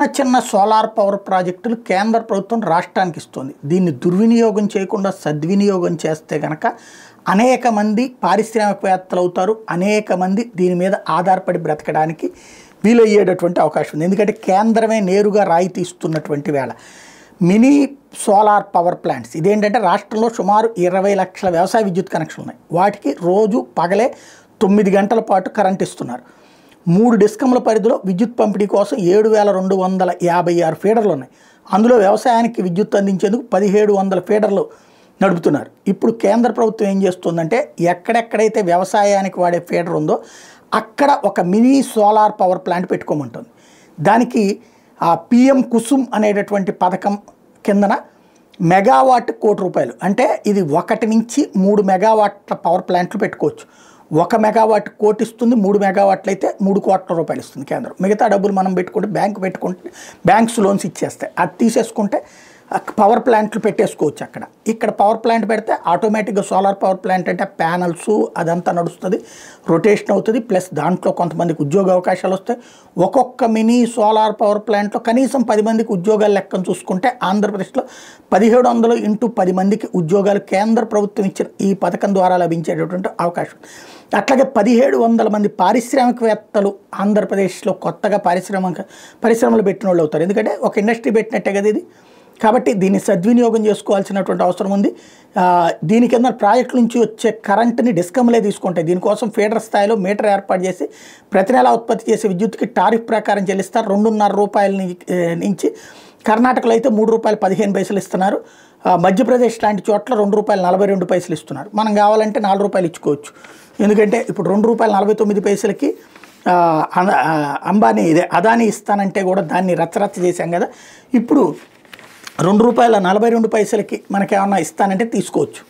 చిన్న solar power ప్రాజెక్టులు కేంద్ర ప్రభుత్వం రాష్ట్రానికి ఇస్తుంది. దీన్ని దుర్వినియోగం చేయకుండా సద్వినియోగం చేస్తే గనక అనేక మంది పారిశ్రామికవేత్తలు అవుతారు. అనేక మంది దీని మీద ఆధారపడి బ్రతకడానికి వీలయ్యేటటువంటి అవకాశం ఉంది. ఎందుకంటే కేంద్రమే నేరుగా రాయితీ ఇస్తున్నటువంటి వేళ మినీ సోలార్ పవర్ ప్లాంట్స్ ఇదేంటంటే రాష్ట్రంలో సుమారు 20 లక్షల వ్యవసాయ విద్యుత్ కనెక్షన్లు ఉన్నాయి. వాటికి రోజు పగలే 9 గంటల పాటు కరెంట్ ఇస్తున్నారు. 3 డిస్కంల పరిధిలో విద్యుత్ పంపిణీ కోసం 7,256 ఫీడర్లు ఉన్నాయి. అందులో వ్యవసాయానికి విద్యుత్ అందించేందుకు 1,700 ఫీడర్లు నడుపుతున్నారు. ఇప్పుడు కేంద్ర ప్రభుత్వం ఏం చేస్తుందంటే ఎక్కడెక్కడైతే వ్యవసాయానికి వాడే ఫీడర్ ఉందో అక్కడ ఒక మినీ సోలార్ పవర్ ప్లాంట్ పెట్టుకోమంటుంది. దానికి పిఎం కుసుమ్ అనేటటువంటి పథకం కిందన మెగావాట్ ₹1,00,00,000 అంటే ఇది 1 నుంచి 3 మెగావాట్ల పవర్ ప్లాంట్లు పెట్టుకోవచ్చు. 1 మెగావాట్ కోటి ఇస్తుంది, 3 మెగావాట్లు అయితే ₹3,00,00,000 ఇస్తుంది కేంద్రం. మిగతా డబ్బులు మనం పెట్టుకుంటే బ్యాంక్స్ లోన్స్ ఇచ్చేస్తాయి. అది తీసేసుకుంటే పవర్ ప్లాంట్లు పెట్టేసుకోవచ్చు. ఇక్కడ పవర్ ప్లాంట్ పెడితే ఆటోమేటిక్గా సోలార్ పవర్ ప్లాంట్ అంటే ప్యానల్స్ అదంతా నడుస్తుంది, రొటేషన్ అవుతుంది. ప్లస్ దాంట్లో కొంతమందికి ఉద్యోగ అవకాశాలు వస్తాయి. ఒక్కొక్క మినీ సోలార్ పవర్ ప్లాంట్లో కనీసం 10 మందికి ఉద్యోగాలు లెక్కను చూసుకుంటే ఆంధ్రప్రదేశ్లో 1700 × 10 మందికి ఉద్యోగాలు కేంద్ర ప్రభుత్వం ఇచ్చిన ఈ పథకం ద్వారా లభించేటటువంటి అవకాశం. అట్లాగే 1700 మంది పారిశ్రామికవేత్తలు ఆంధ్రప్రదేశ్లో కొత్తగా పరిశ్రమలు పెట్టిన వాళ్ళు అవుతారు. ఎందుకంటే ఒక ఇండస్ట్రీ పెట్టినట్టే కదా ఇది. కాబట్టి దీన్ని సద్వినియోగం చేసుకోవాల్సినటువంటి అవసరం ఉంది. దీని కింద ప్రాజెక్టుల నుంచి వచ్చే కరెంటుని డిస్కంలే తీసుకుంటాయి. దీనికోసం ఫీడర్ స్థాయిలో మీటర్ ఏర్పాటు చేసి ప్రతి నెలా ఉత్పత్తి చేసే విద్యుత్కి టారిఫ్ ప్రకారం చెల్లిస్తారు. ₹2.5 నుంచి కర్ణాటకలో అయితే ₹3.15 ఇస్తున్నారు. మధ్యప్రదేశ్ లాంటి చోట్ల ₹2.42 ఇస్తున్నారు. మనం కావాలంటే ₹4 ఇచ్చుకోవచ్చు. ఎందుకంటే ఇప్పుడు ₹2.49కి అదానీ ఇస్తానంటే కూడా దాన్ని రచ్చరచ్చ చేశాం కదా. ఇప్పుడు ₹2.42కి మనకేమన్నా ఇస్తానంటే తీసుకోవచ్చు.